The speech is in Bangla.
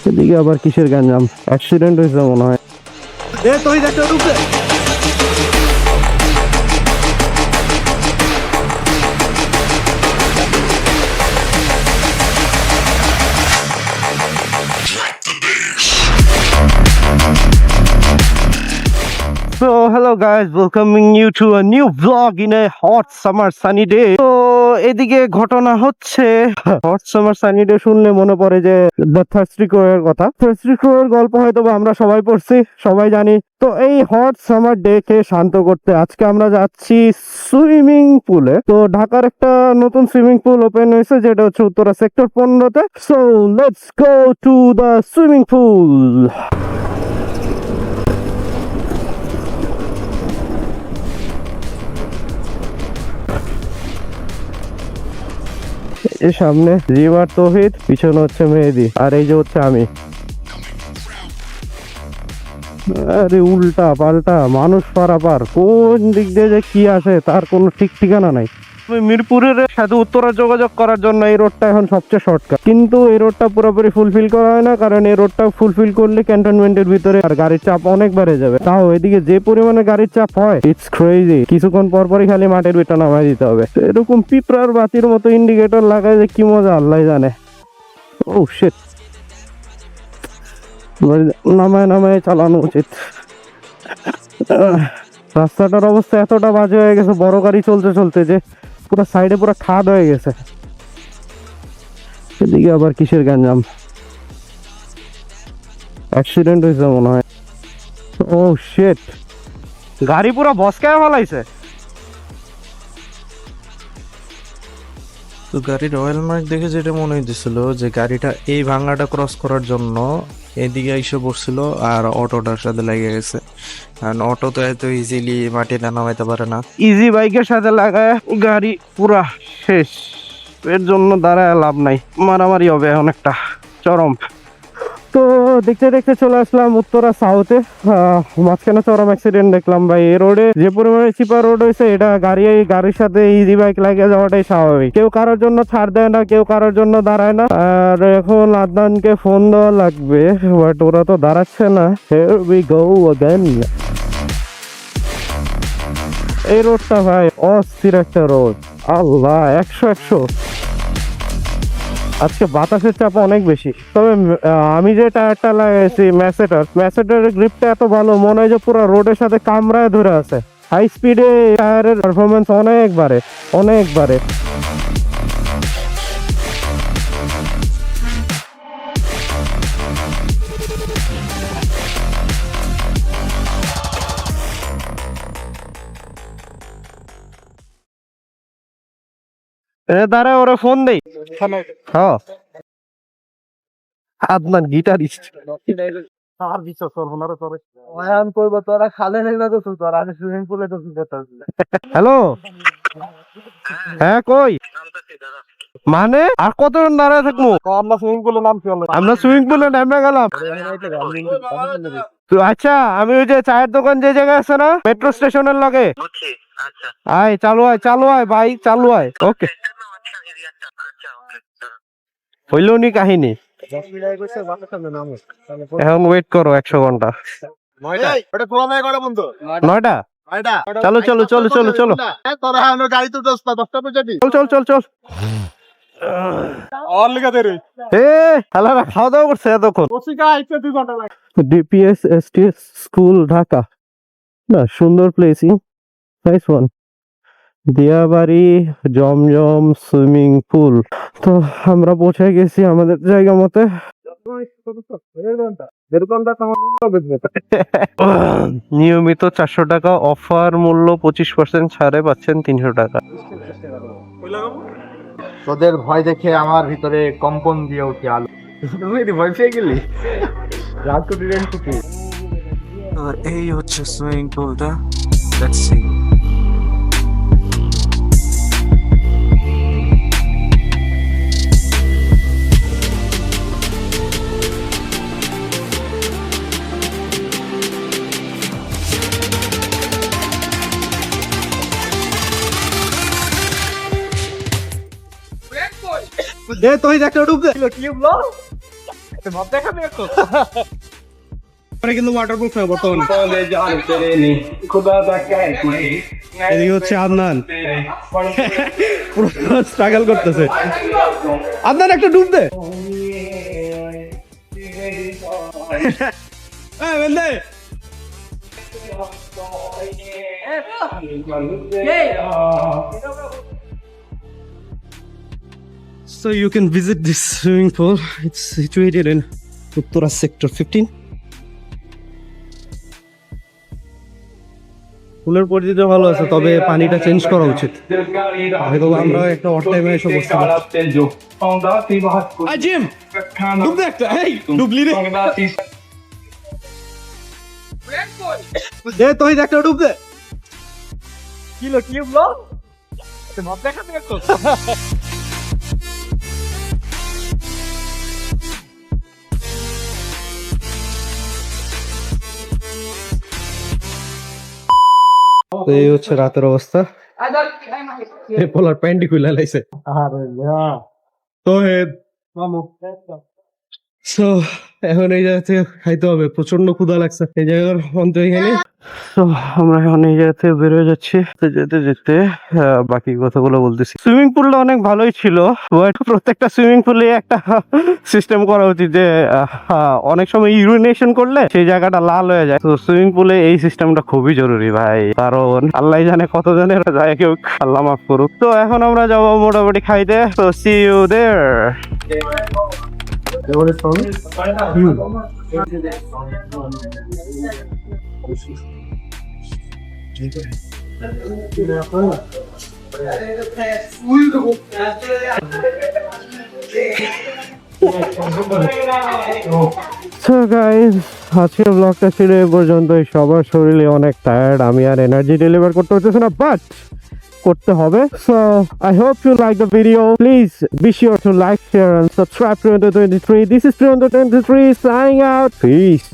এদিকে আবার কিসের গ্যাঞ্জাম? অ্যাক্সিডেন্ট হয়েছে মনে হয়। So hello guys, welcoming you to a new vlog in a hot summer sunny day. তো এদিকে ঘটনা হচ্ছে, হট সামার সানি ডে শুনলে মনে পড়ে যে দ্য থার্স্টি ক্রোয়ের কথা। থার্স্টি ক্রোয়ের গল্প হয়তো আমরা সবাই পড়ছি, সবাই জানি। তো এই হট সামার ডে কে শান্ত করতে আজকে আমরা যাচ্ছি সুইমিং পুলে। তো ঢাকার একটা নতুন সুইমিং পুল ওপেন হয়েছে, যেটা হচ্ছে উত্তরা সেক্টর 15-তে। So let's go to the swimming pool. এর সামনে রিমার তৌহিদ, পিছনে হচ্ছে মেহেদি, আর এই যে হচ্ছে আমি। আরে উল্টা পাল্টা মানুষ পারাপার, কোন দিক দিয়ে যে কি আসে তার কোনো ঠিক ঠিকানা নাই। মিরপুরের সাথে উত্তরা যোগাযোগ করার জন্য এই রোডটা এখন সবচেয়ে শর্টকাট, কিন্তু এই রোডটা পুরোপুরি ফুলফিল করা হয় না, কারণ এই রোডটা ফুলফিল করলে ক্যান্টনমেন্টের ভিতরে আর গাড়ির চাপ অনেক বেড়ে যাবে। তাও এদিকে যে পরিমাণে গাড়ির চাপ হয়, ইটস ক্রেজি। কিছুক্ষণ পরপরই খালি মাটির ভিতরে নামাই দিতে হবে। এরকম পিঁপড়ার বাতির মতো ইন্ডিকেটর লাগায় যে কি মজা আল্লাহ জানে। ও শিট, নামায় নামায় চালানো উচিত। রাস্তাটার অবস্থা এতটা বাজে হয়ে গেছে বড় গাড়ি চলতে চলতে, যে পুরো সাইডে পুরো খাদ হয়ে গেছে। এদিকে আবার কিসের গ্যাঞ্জাম? অ্যাক্সিডেন্ট হয়েছে মনে হয়। ও শিট, গাড়ি পুরো বসকায় ফলাইছে। তো গাড়ির অয়েল মার্ক দেখে যেটা মনে হইতেছিল যে গাড়িটা এই ভাঙাটা ক্রস করার জন্য এদিকে এসে পড়ছিল আর অটোটার সাথে লেগে গেছে। কারণ অটো তো এত ইজিলি মাটিটা নামাইতে পারে না। ইজি বাইকের সাথে লাগায় গাড়ি পুরা শেষ। এর জন্য দাঁড়ায় লাভ নাই, মারামারি হবে এখন একটা চরম। তো দেখতে দেখতে চলে আসলাম উত্তরা সাউথে। মাঝখানে চরম অ্যাক্সিডেন্ট দেখলাম ভাই। এই রোডে যে পরিমাণে চিপা রোড হয়েছে, এটা গাড়ির সাথে ইজি বাইক লাগিয়ে যাওয়াটাই স্বাভাবিক। কেউ কারোর জন্য ছাড় দেয় না, কেউ কারোর জন্য দাঁড়ায় না। আর এখন আদনানকে ফোন দেওয়া লাগবে, বাট ওরা তো দাঁড়াচ্ছে না। Here we go again. এই রোডটা ভাই অস্থির একটা রোড, আল্লাহ 100-100। আজকে বাতাসের চাপ অনেক বেশি। তবে আমি যে টায়ারটা লাগাইছি ম্যাসেটারের গ্রিপটা এত ভালো, মনে হয় যে পুরো রোডের সাথে কামড়ায় ধরে আছে। হাই স্পিডে টায়ারের পারফরমেন্স অনেক বাড়ে। দাঁড়ায় ওরা ফোন দেই। হ্যাঁ, আদনান গিটারিস্ট। হ্যালো, হ্যাঁ কই মানে আর কতজন দাঁড়ায় থাকবো? আমরা সুইমিং পুলে নেমে গেলাম। তো আচ্ছা, আমি ওই যে চায়ের দোকান যে জায়গায় আছে না, মেট্রো স্টেশনের লগে, আয় চালু আয় ভাই, চালু আয়। ওকে, হইল নি কাহিনী। এখন ওয়েট করো 100 ঘন্টা। 9টা? চলো চল। খাওয়া দাওয়া করছে এতক্ষণ। ডিপিএস এসটিএস স্কুল ঢাকা, না সুন্দর প্লেসই, নাইস ওয়ান। দিয়াবাড়ি জমজম সুইমিং পুল। তো আমরা পৌঁছে গেছি আমাদের জায়গা মতে। নিয়মিত 400 টাকা অফার মূল্য, 25% ছাড়ে পাচ্ছেন 300 টাকা। তোদের ভয় দেখে আমার ভিতরে কম্পন দিয়ে উঠে আলো। ভয় পেয়ে গেলি? আর এই হচ্ছে সুইমিং পুলটা। Let's see. দে তুই একটা ডুব দে। পরে কিন্তু ওয়াটারপ্রুফ না বর্তমানে। এদিকে হচ্ছে আদনান পুরো স্ট্রাগল করতেছে। আদনান একটা ডুব দে। এই বেন্দে So you can visit this swimming pool. It's situated in Uttara Sector 15. পুলের পরিস্থিতি ভালো আছে, তবে পানিটা চেঞ্জ করা উচিত। হয়তো আমরা একটা অড টাইমে এসে বসতে পারি। জিম ডুব দে একটা, এই ডুবলি রে দে তুই একটা ডুব দে। কিলো কি ব্লগ তে মত দেখাতে একটু। তো এই হচ্ছে রাতের অবস্থা। এই পোলার প্যান্টি খুলে লাইছে। তো সো এখন এই জায়গা থেকে খাইতে হবে, প্রচন্ড ক্ষুধা লাগছে এই জায়গার অন্ত এখানে। তো আমরা এখন এই জায়গা থেকে বেরোয় যাচ্ছি। যেতে যেতে বাকি কথাগুলো বলতেছি। সুইমিং পুলটা অনেক ভালোই ছিল, বাট প্রত্যেকটা সুইমিং পুলে একটা সিস্টেম করা উচিত যে অনেক সময় ইউরিনেশন করলে সেই জায়গাটা লাল হয়ে যায়। তো সুইমিং পুলে এই সিস্টেমটা খুবই জরুরি ভাই, কারণ আল্লাহ জানে কত জনের যায়, কেউ আল্লাহ মাফ করুক। তো এখন আমরা যাবো মোটামুটি খাইতে। তো see you there. So guys, আজকের ব্লগটা ছিল এ পর্যন্তই। সবার শরীরে অনেক টায়ার্ড, আমি আর এনার্জি ডেলিভার করতে হচ্ছে না, বাট করতে হবে। So I hope you like the video. Please be sure to like, share and subscribe to 23. This is 23 signing out. Peace.